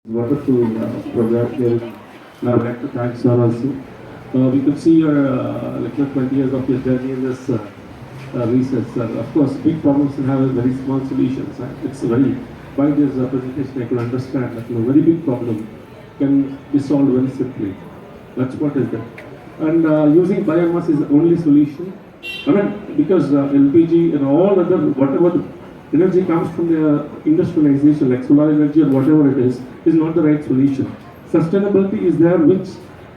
Wonderful program here. And I would like to thank sir also. We could see your like 20 years of your journey in this research. Of course, big problems can have very small solutions. It's very by this presentation I could understand that very big problem can be solved very simply. That's what is there. And using biomass is the only solution. I mean, because LPG and all other whatever the energy comes from the industrialization, like solar energy or whatever it is not the right solution. Sustainability is there, which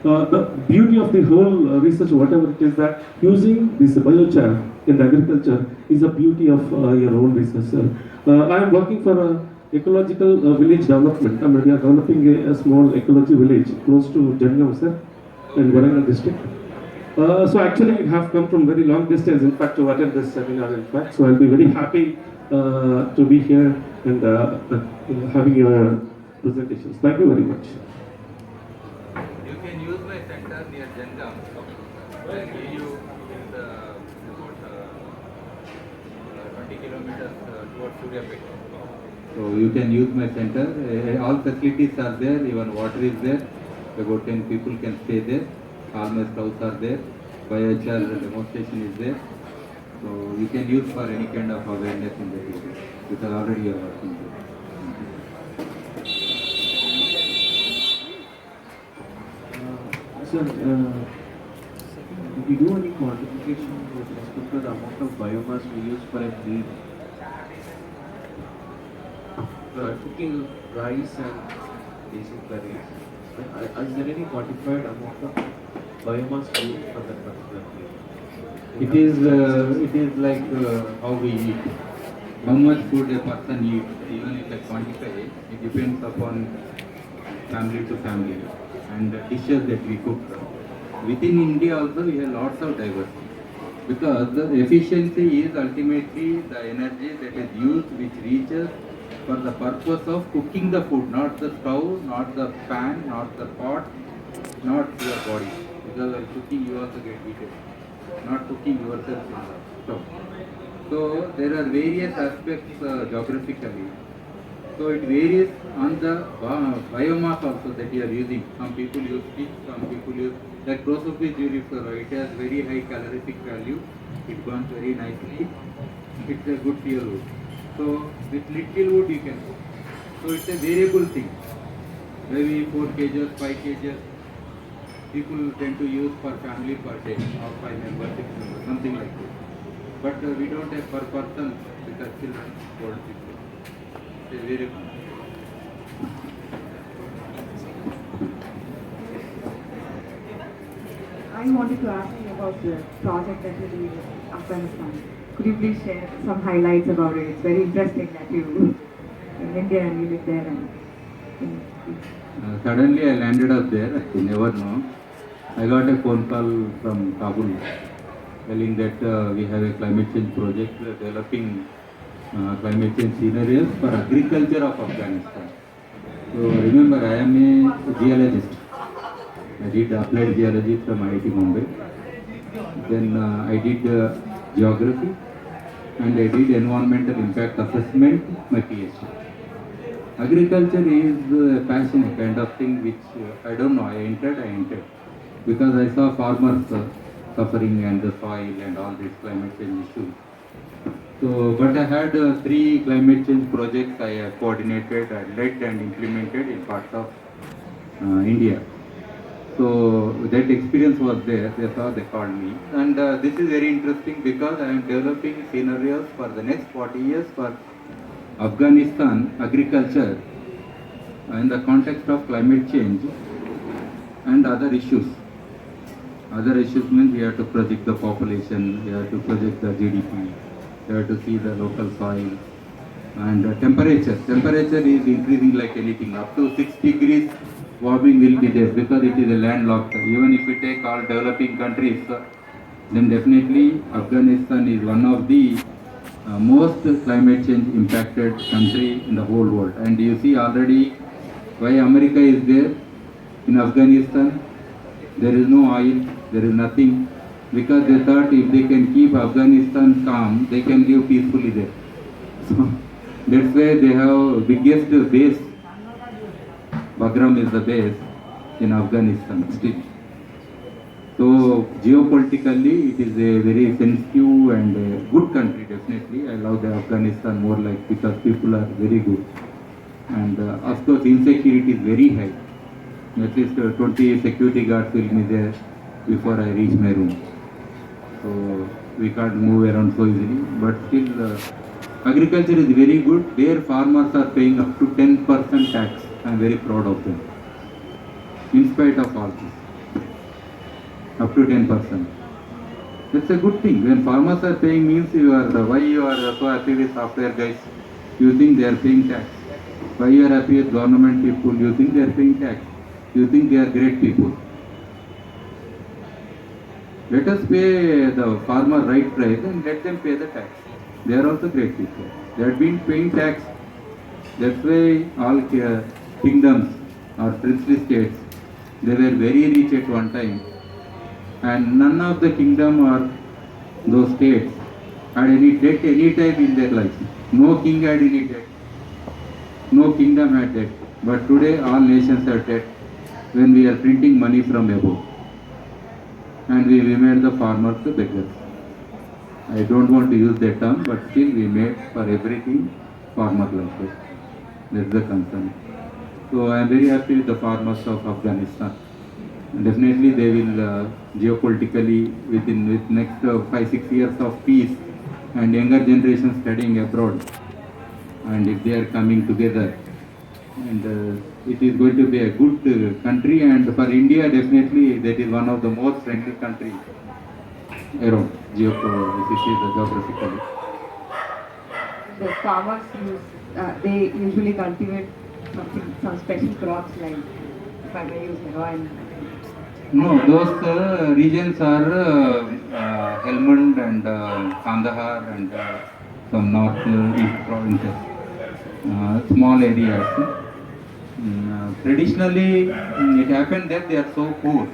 the beauty of the whole research, whatever it is, that using this biochar in the agriculture is the beauty of your own research. I am working for a ecological village development. I mean, we are developing a small ecology village close to Jangam, sir, in Warangal district. So actually, we have come from very long distance, in fact, to attend this seminar. In fact, so I'll be very happy to be here and having your presentations. Thank you very much. You can use my center near Jangam. I'll give you the about 20 kilometers towards Suryapet. So you can use my center. All facilities are there. Even water is there. About 10 people can stay there. All my scouts are there. Biochar demonstration is there. So you can use for any kind of awareness in the area. Because already you are working there. Sir, did you do any quantification with respect to the amount of biomass we use for a meal? Cooking rice and basic curries. Is there any quantified amount of biomass used for that particular meal? It is like how we eat. How much food a person eats, even if I quantify it, it depends upon family to family and dishes that we cook. Within India also we have lots of diversity because the efficiency is ultimately the energy that is used which reaches for the purpose of cooking the food, not the stove, not the pan, not the pot, not your body. Because while cooking you also get heated, not cooking yourself in the stove. So there are various aspects geographically. So it varies on the biomass also that you are using. Some people use fish, some people use like prosopis urifera. It has very high calorific value. It burns very nicely. It's a good fuel wood. So with little wood you can cook. So it's a variable thing. Maybe 4 kgs, 5 kgs. People tend to use per family per day, or 5 members, 6 members, something like this. But we don't have per person because children, old people. It's a variable. I wanted to ask you about the project that you did in Afghanistan. Could you please share some highlights about it? It's very interesting that you in India and you live there. Suddenly I landed up there. You never know. I got a phone call from Kabul telling that we have a climate change project developing climate change scenarios for agriculture of Afghanistan. So remember, I am a geologist. I did applied geology from IIT Mumbai. Then I did geography and I did environmental impact assessment, my PhD. Agriculture is a passion, a kind of thing which I don't know, I entered because I saw farmers suffering and the soil and all these climate change issues. So, but I had 3 climate change projects I coordinated, I led and implemented in parts of India. So that experience was there, that's how they called me. And this is very interesting because I am developing scenarios for the next 40 years for Afghanistan agriculture in the context of climate change and other issues. Other issues means we have to project the population, we have to project the GDP, we have to see the local soil and temperature. Temperature is increasing like anything. Up to 6 degrees warming will be there because it is a landlocked. Even if we take all developing countries, then definitely Afghanistan is one of the most climate change impacted country in the whole world. And you see already why America is there in Afghanistan. There is no oil, there is nothing, because they thought if they can keep Afghanistan calm, they can live peacefully there. So that's why they have biggest base Bagram is the base in Afghanistan still. So geopolitically, it is a very sensitive and a good country. Definitely, I love the Afghanistan more like because people are very good, and of course insecurity is very high. At least 20 security guards will be there before I reach my room. So we can't move around so easily. But still, agriculture is very good. Their farmers are paying up to 10% tax. I am very proud of them. In spite of all this, up to 10%. That's a good thing. When farmers are paying means you are why you are so happy with software guys. You think they are paying tax. Why you are happy with government people? You think they are paying tax. You think they are great people. Let us pay the farmer right price and let them pay the tax. They are also great people. They have been paying tax. That's why all kingdoms or princely states, they were very rich at one time. And none of the kingdom or those states had any debt any time in their life. No king had any debt. No kingdom had debt. But today all nations have debt when we are printing money from above. And we made the farmers the beggars. I don't want to use that term, but still we made for everything farmer like that. That's the concern. So I am very happy with the farmers of Afghanistan. And definitely they will geopolitically with next 5-6 years of peace and younger generation studying abroad. And if they are coming together, and it is going to be a good country, and for India definitely that is one of the most friendly countries around if you see the geographically. The farmers they usually cultivate some special crops like, if I may use heroin. No, those regions are Helmand and Kandahar and some north-east provinces, small areas. Traditionally, it happened that they are so poor.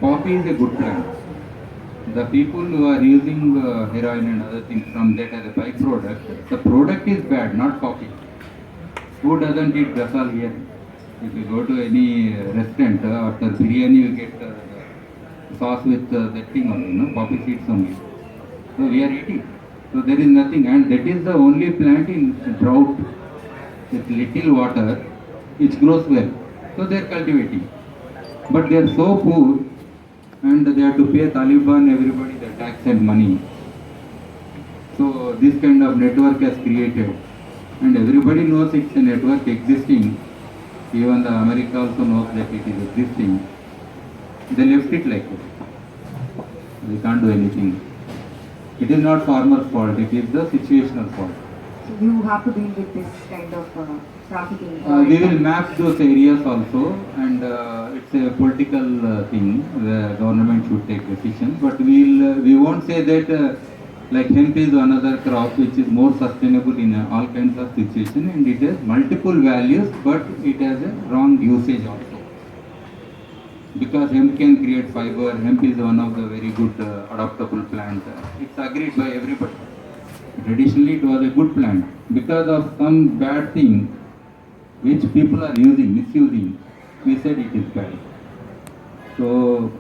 Poppy is a good plant. The people who are using heroin and other things from that as a byproduct, the product is bad, not poppy. Who doesn't eat gasal here? If you go to any restaurant, after biryani you get sauce with that thing only, no? Poppy seeds only. So we are eating. So there is nothing, and that is the only plant in drought with little water which grows well. So they are cultivating. But they are so poor, and they have to pay Taliban, everybody, the tax and money. So this kind of network has created, and everybody knows it's a network existing. Even the America also knows that it is existing. They left it like that. We can't do anything. It is not farmer's fault, it is the situational fault. So you have to deal with this kind of trafficking. We will map those areas also, and it's a political thing. The government should take decisions, but we won't say that like hemp is another crop which is more sustainable in all kinds of situations, and it has multiple values, but it has a wrong usage also. Because hemp can create fiber, hemp is one of the very good adaptable plant. It's agreed by everybody. Traditionally it was a good plant. Because of some bad thing which people are using, misusing, we said it is bad. So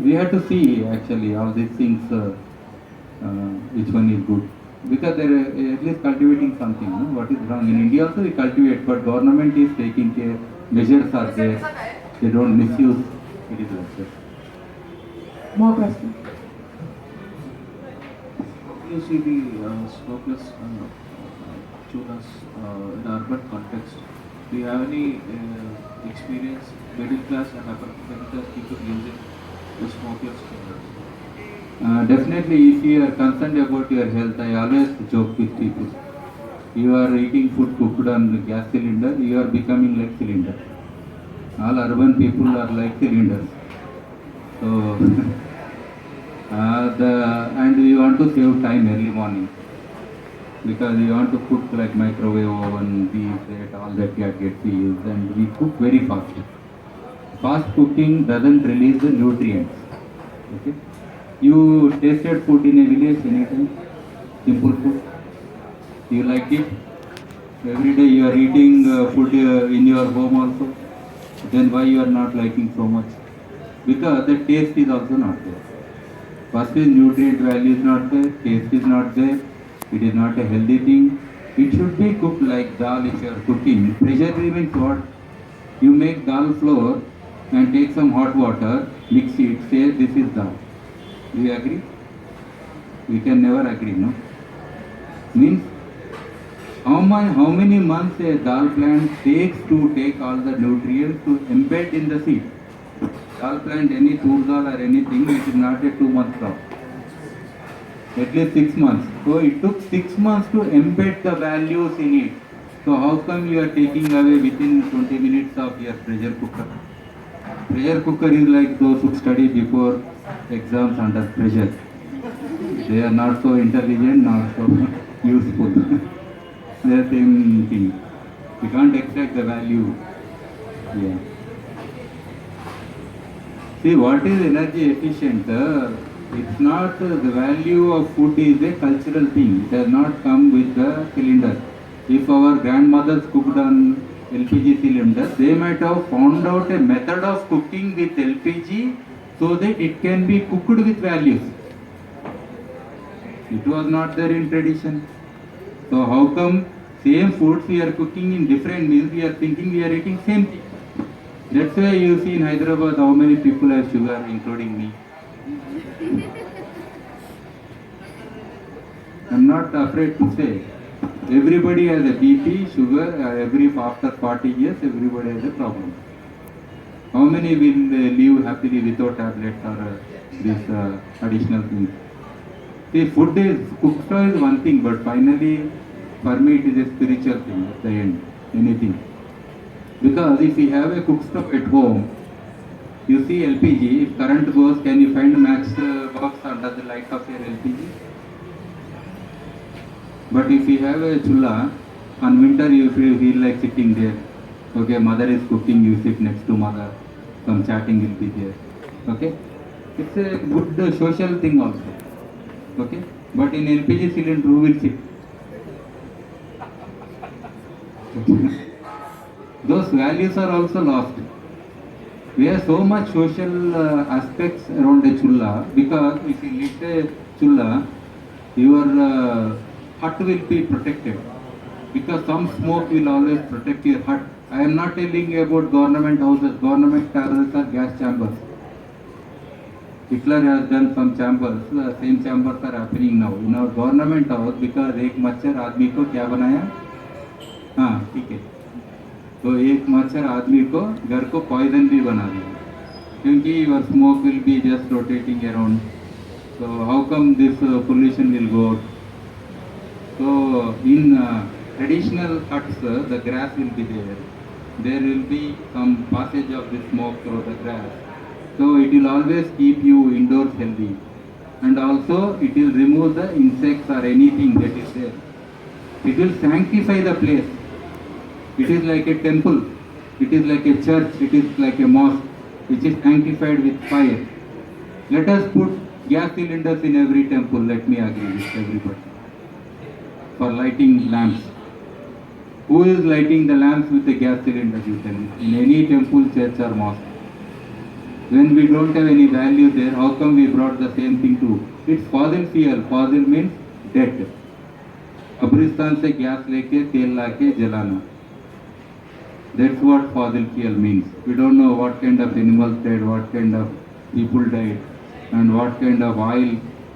we have to see actually all these things, which one is good. Because they are at least cultivating something. No? What is wrong? In India also we cultivate, but government is taking care, measures are there, they don't misuse. It is like that. More questions? You see the smokeless tunas in urban context. Do you have any experience, middle class and upper middle class people using the smokeless tunas? Definitely, if you are concerned about your health, I always joke with people. You are eating food cooked on gas cylinder, you are becoming like cylinder. All urban people are like cylinders. So, and we want to save time early morning. Because we want to cook like microwave oven, beef, all that gets we use, and we cook very fast. Fast cooking doesn't release the nutrients. Okay? You tasted food in a village anytime? Simple food? You like it? Every day you are eating food in your home also? then why you are not liking so much? Because the taste is also not there. First is nutrient value is not there, taste is not there, it is not a healthy thing. It should be cooked like dal if you are cooking. Pressure means what? You make dal flour and take some hot water, mix it, say this is dal. Do you agree? We can never agree, no? Means how many months a dal plant takes to take all the nutrients to embed in the seed? Dal plant, any tur dal or anything, it is not a 2 month crop. At least 6 months. So it took 6 months to embed the values in it. So how come you are taking away within 20 minutes of your pressure cooker? Pressure cooker is like those who study before exams under pressure. They are not so intelligent, not so useful. They are same thing. We can't extract the value. Yeah. See, what is energy efficient? It's not the value of food is a cultural thing. It does not come with the cylinder. If our grandmothers cooked on LPG cylinders, they might have found out a method of cooking with LPG so that it can be cooked with values. It was not there in tradition. So how come same foods we are cooking in different meals, we are thinking we are eating same thing. That's why you see in Hyderabad how many people have sugar, including me. I'm not afraid to say. Everybody has a BP, sugar, after 40 years, everybody has a problem. How many will live happily without tablets or this additional things? See, cooked is one thing, but finally, for me, it is a spiritual thing at the end, anything. Because if you have a cook stove at home, you see LPG, if current goes, can you find match box under the light of your LPG? But if you have a chulla, on winter you feel like sitting there. Okay, mother is cooking, you sit next to mother, some chatting will be there. Okay, it's a good social thing also. Okay, but in LPG cylinder, who will sit? Those values are also lost. We have so much social aspects around a chulla, because if you lit a chulla, your hut will be protected, because some smoke will always protect your hut. I am not telling you about government houses. Government houses are gas chambers. Hitler has done some chambers, same chambers are happening now. In our government house, because एक मच्छर आदमी को क्या बनाया? हाँ, ठीक है. तो एक मच्छर आदमी को घर को पॉइजन भी बना दिया, क्योंकि your smoke will be just rotating around. So how come this pollution will go out? So in traditional huts, the grass will be there. There will be some passage of the smoke through the grass. So it will always keep you indoors healthy. And also it will remove the insects or anything that is there. It will sanctify the place. It is like a temple. It is like a church. It is like a mosque, which is sanctified with fire. Let us put gas cylinders in every temple. Let me agree with everybody. For lighting lamps. Who is lighting the lamps with the gas cylinder, you tell me? In any temple, church or mosque. When we don't have any value there, how come we brought the same thing to? It's fossil fuel. Fossil means dead. कब्रिस्तान से gas लेके तेल लाके जलाना. That's what fossil fuel means. We don't know what kind of animals died, what kind of people died, and what kind of oil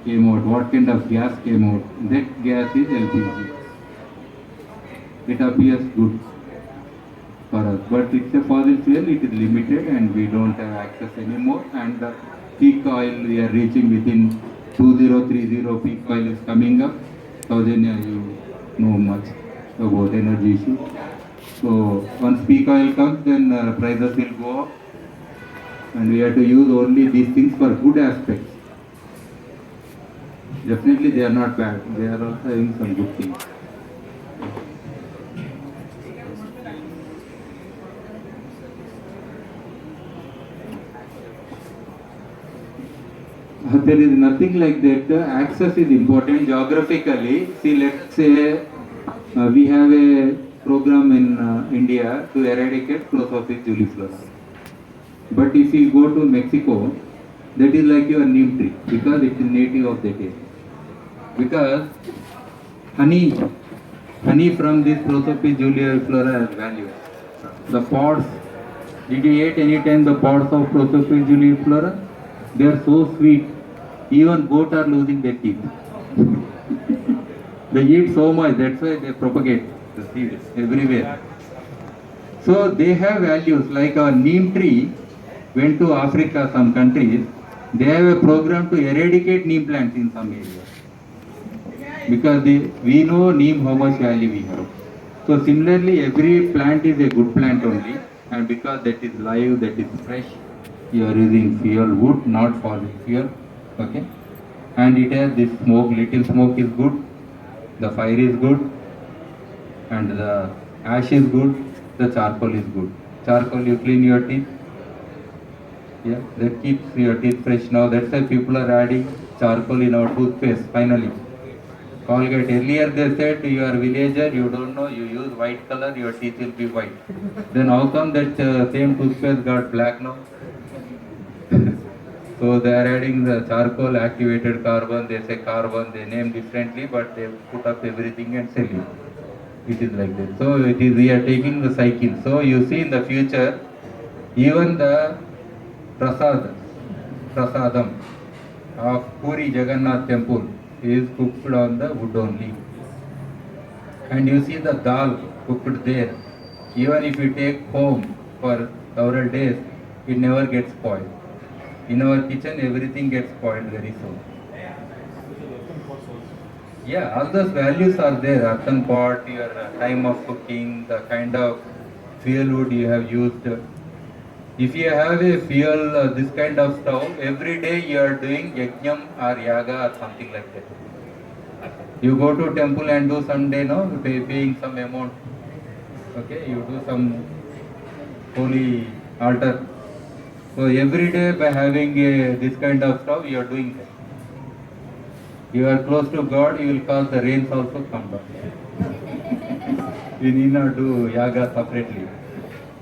came out, what kind of gas came out. That gas is LPG. It appears good for us, but it's a fossil fuel, it is limited and we don't have access anymore, and the peak oil we are reaching within 2030, peak oil is coming up. Saujanya, you know much about energy issues. So once peak oil comes, then prices will go up, and we have to use only these things for good aspects. Definitely they are not bad, they are also having some good things. There is nothing like that. Access is important geographically. See, let's say we have a program in India to eradicate Closophis juliflora. But if you go to Mexico, that is like your neem tree because it is native of that area. Because honey, honey from this Closophis juliflora has value. The pods, did you eat any time the pods of Closophis juliflora? They are so sweet. Even goat are losing their teeth. They eat so much, that's why they propagate the seeds everywhere. So they have values like our neem tree went to Africa, some countries, they have a program to eradicate neem plants in some areas. Because we know neem how much value we have. So similarly, every plant is a good plant only, and because that is live, that is fresh, you are using fuel wood, not fossil fuel. Okay, and it has this smoke, little smoke is good, the fire is good, and the ash is good, the charcoal is good. Charcoal you clean your teeth, yeah, that keeps your teeth fresh. Now that's why people are adding charcoal in our toothpaste finally. Colgate, earlier they said you are villager, you don't know, you use white color, your teeth will be white. Then how come that same toothpaste got black now? So they are adding the charcoal activated carbon, they say carbon, they name differently, but they put up everything and sell it. It is like that. So it is, we are taking the cycle. So you see in the future, even the prasadam of Puri Jagannath temple is cooked on the wood only. And you see the dal cooked there. Even if you take home for several days, it never gets spoiled. In our kitchen, everything gets spoiled very soon. Yeah, all those values are there. Earthen pot, your time of cooking, the kind of fuel wood you have used. If you have a fuel, this kind of stove, every day you are doing yajnam or yaga or something like that. You go to temple and do some day, no, paying some amount. Okay, you do some holy altar. So every day by having this kind of stuff, you are doing that. You are close to God, you will cause the rains also come down. You need not do yaga separately.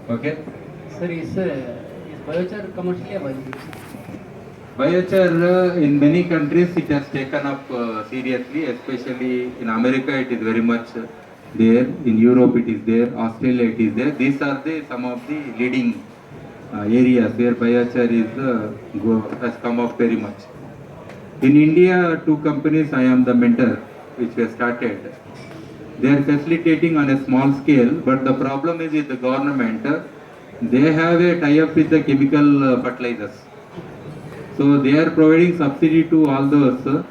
Okay? Sir, is biochar commercially available? Biochar in many countries it has taken up seriously, especially in America it is very much there, in Europe it is there, Australia it is there. These are some of the leading areas where biochar has come up very much. In India, 2 companies I am the mentor which were started. They are facilitating on a small scale, but the problem is with the government, they have a tie-up with the chemical fertilizers. So they are providing subsidy to all those.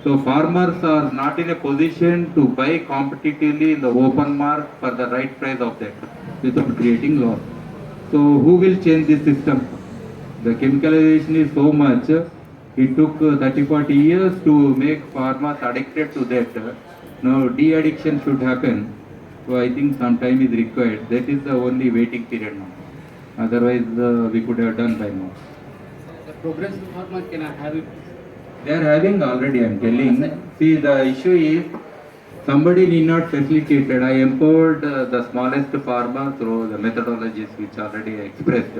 So farmers are not in a position to buy competitively in the open market for the right price of that without creating loss. So who will change this system? The chemicalization is so much, it took 30-40 years to make farmers addicted to that. Now de-addiction should happen. So I think some time is required. That is the only waiting period now. Otherwise we could have done by now. The progressive farmer can have it. They are having already, I am telling. See, the issue is somebody need not facilitate it. I empowered the smallest farmer through the methodologies which already expressed.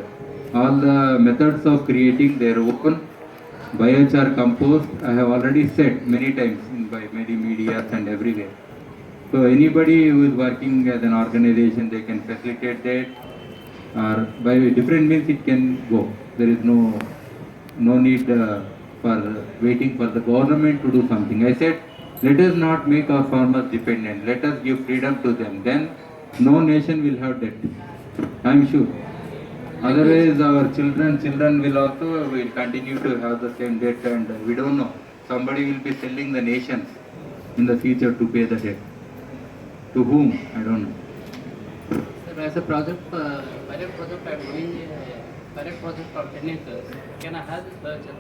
All the methods of creating their own biochar compost I have already said many times by many media and everywhere. So anybody who is working as an organization, they can facilitate that, or by different means it can go. There is no need for waiting for the government to do something. I said, let us not make our farmers dependent. Let us give freedom to them. Then no nation will have debt. I am sure. Otherwise, our children will continue to have the same debt, and we don't know. Somebody will be selling the nations in the future to pay the debt. To whom? I don't know. Sir, as a project, pilot project, I am doing a pilot project for 10 acres. Can I have this biochar?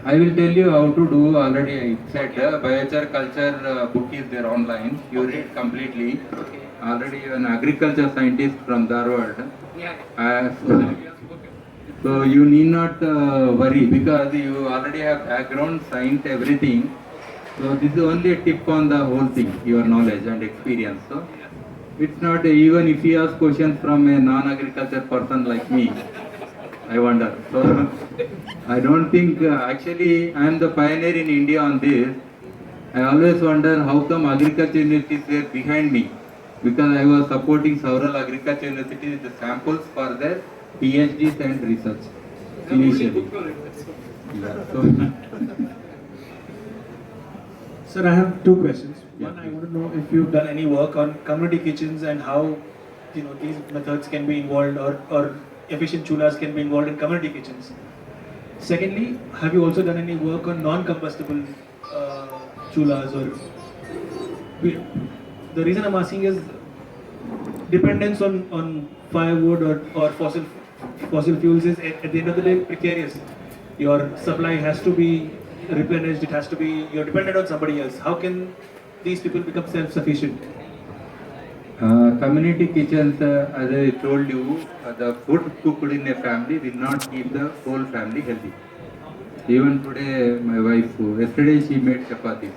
I will tell you how to do. Already I said biochar culture book is there online. You read completely. Okay. Already an agriculture scientist from Dharwad. Yeah. So you need not worry because you already have background, science, everything. So this is only a tip on the whole thing, your knowledge and experience. So It's not even if you ask questions from a non-agriculture person like me, I wonder. So I don't think actually I am the pioneer in India on this. I always wonder how come agriculture universities were behind me, because I was supporting several agriculture universities with the samples for their PhDs and research initially. Yeah, so Sir, I have two questions. Yeah, One, I please. want to know if you've done any work on community kitchens and how these methods can be involved, or efficient chulas can be involved in community kitchens. Secondly, have you also done any work on non-combustible chulas? The reason I'm asking is dependence on firewood or fossil fuels is at the end of the day precarious. Your supply has to be replenished, it has to be, you're dependent on somebody else. How can these people become self-sufficient? Community kitchens, as I told you, the food cooked in a family will not keep the whole family healthy. Even today, my wife, yesterday she made chapatis,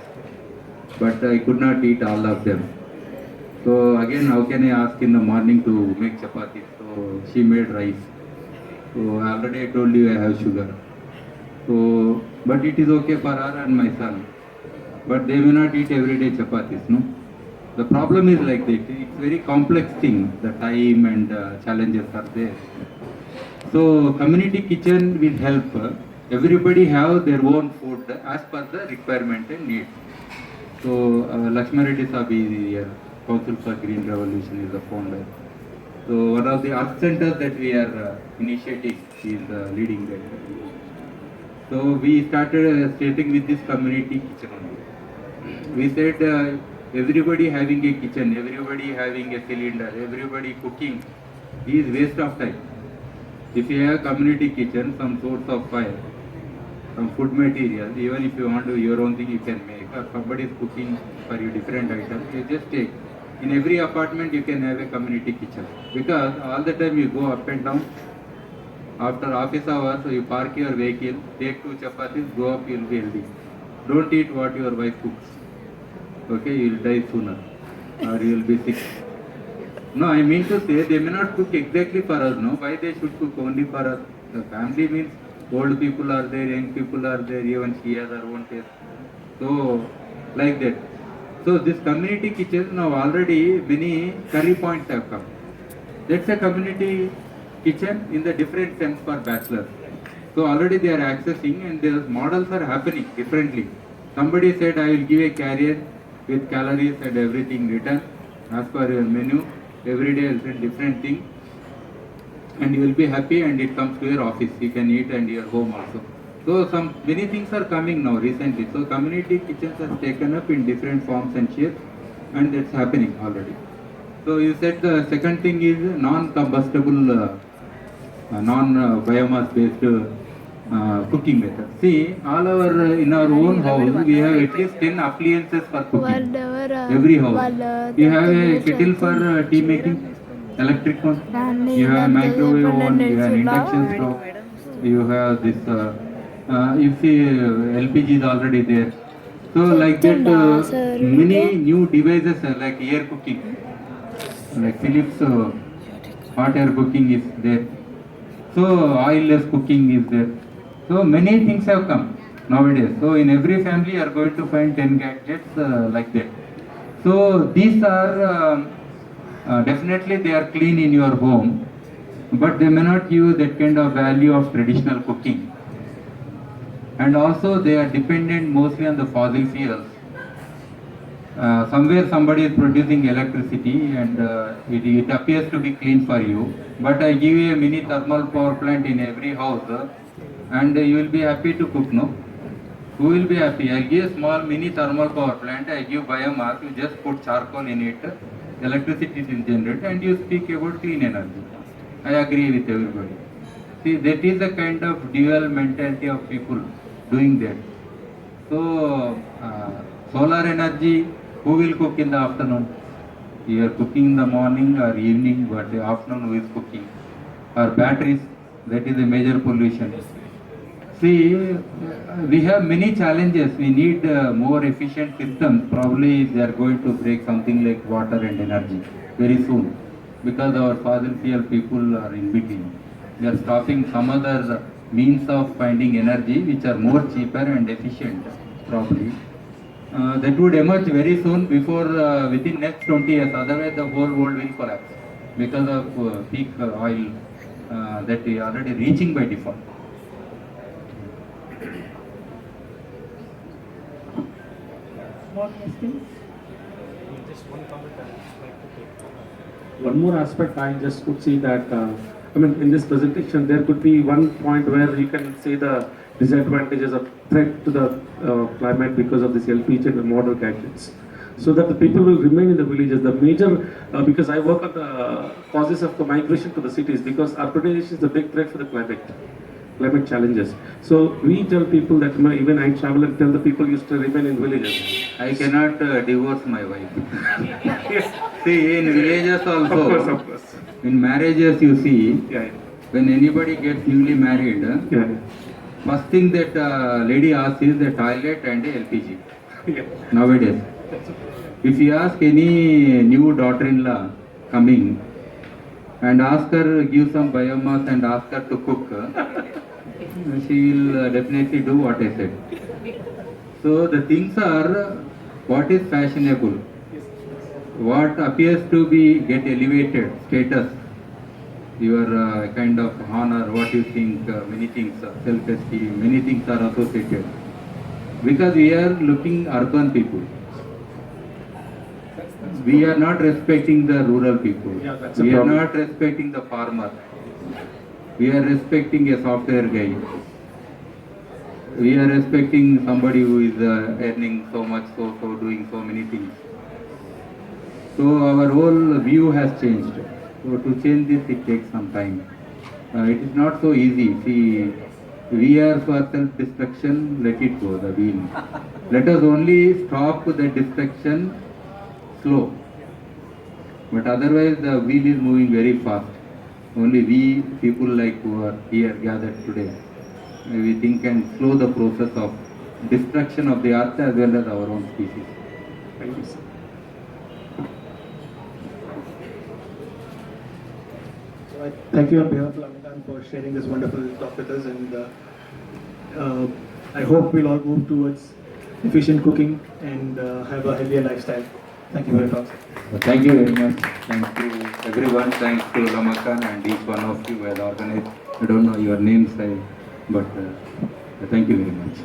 but I could not eat all of them. So again, how can I ask in the morning to make chapatis? So she made rice. So already I told you I have sugar. So, but it is okay for her and my son. But they may not eat everyday chapatis, no? The problem is like that. It's very complex thing. The time and challenges are there. So community kitchen will help. Everybody have their own food as per the requirement and need. So Lakshmi Reddy Sabi, the Council for Green Revolution, is the founder. So one of the art centers that we are initiating is leading that. So we started starting with this community kitchen only. We said everybody having a kitchen, everybody having a cylinder, everybody cooking is waste of time. If you have community kitchen, some source of fire, some food material, even if you want to do your own thing, you can make. Or somebody is cooking for you different items, you just take. In every apartment, you can have a community kitchen, because all the time you go up and down. After office hours, you park your vehicle, take 2 chapatis, go up, you will be healthy. Don't eat what your wife cooks. Okay, you will die sooner, or you will be sick. No, I mean to say, they may not cook exactly for us, no? Why they should cook only for us? The family means old people are there, young people are there, even she has her own taste. So, like that. So, this community kitchen, now already many curry points have come. That's a community kitchen in the different sense for bachelors. So, already they are accessing, and their models are happening differently. Somebody said, I will give a carrier with calories and everything written as per your menu. Every day is a different thing, and you will be happy, and it comes to your office. You can eat and your home also. So some many things are coming now recently. So community kitchens are taken up in different forms and shapes, and that's happening already. So you said the second thing is non-combustible, non-biomass based cooking method. See, all our in our own house we have at least 10 appliances for cooking. Every house. You have a kettle for tea making, electric one. You have a microwave oven. You have an induction stove. You have this. If LPG is already there. So like that, many new devices like air cooking, like Philips hot air cooking is there. So oilless cooking is there. So many things have come nowadays. So in every family you are going to find 10 gadgets like that. So these are definitely they are clean in your home, but they may not give you that kind of value of traditional cooking. And also they are dependent mostly on the fossil fuels. Somewhere somebody is producing electricity, and it appears to be clean for you. But I give you a mini thermal power plant in every house, and you will be happy to cook, no? Who will be happy? I give a small mini thermal power plant, I give biomass, you just put charcoal in it, electricity is generated, and you speak about clean energy. I agree with everybody. See, that is the kind of dual mentality of people doing that. So, solar energy, who will cook in the afternoon? You are cooking in the morning or evening, but the afternoon who is cooking? Or batteries, that is a major pollution. See, we have many challenges. We need more efficient systems. Probably they are going to break something like water and energy very soon, because our fossil fuel people are in between. They are stopping some other means of finding energy which are more cheaper and efficient, probably. That would emerge very soon before within next 20 years. Otherwise, the whole world will collapse because of peak oil that we are already reaching by default. More questions? One more aspect I just could see that, I mean, in this presentation, there could be one point where you can see the disadvantages of threat to the climate because of this LPG and the modern gadgets. So that the people will remain in the villages. The major, because I work on the causes of the migration to the cities, because urbanization is a big threat for the climate challenges. So we tell people that, even I travel and tell the people used to remain in villages. I cannot divorce my wife. See, in villages also, Of course. in marriages you see, Yeah, when anybody gets newly married, yeah. first thing that lady asks is the toilet and the LPG. Yeah. Nowadays, if you ask any new daughter-in-law coming and ask her, give some biomass and ask her to cook, she will definitely do what I said. So the things are what is fashionable, what appears to be get elevated status, your kind of honor, what you think, many things, self-esteem, many things are associated. Because we are looking urban people. We are not respecting the rural people. Yeah, that's a We are problem. not respecting the farmer. We are respecting a software guy. We are respecting somebody who is earning so much, so doing so many things. So our whole view has changed. So to change this, it takes some time. It is not so easy. See, we are for self-destruction, let it go, the wheel. Let us only stop the destruction slow. But otherwise the wheel is moving very fast. Only we, people like who are here gathered today, we think can slow the process of destruction of the earth as well as our own species. Thank you, sir. So I thank you on behalf of Lamakaan for sharing this wonderful talk with us, and I hope we'll all move towards efficient cooking and have a healthier lifestyle. Thank you for your talk. Thank you very much. Thanks to everyone. Thanks to Lamakaan and each one of you who has organized. I don't know your names, but thank you very much.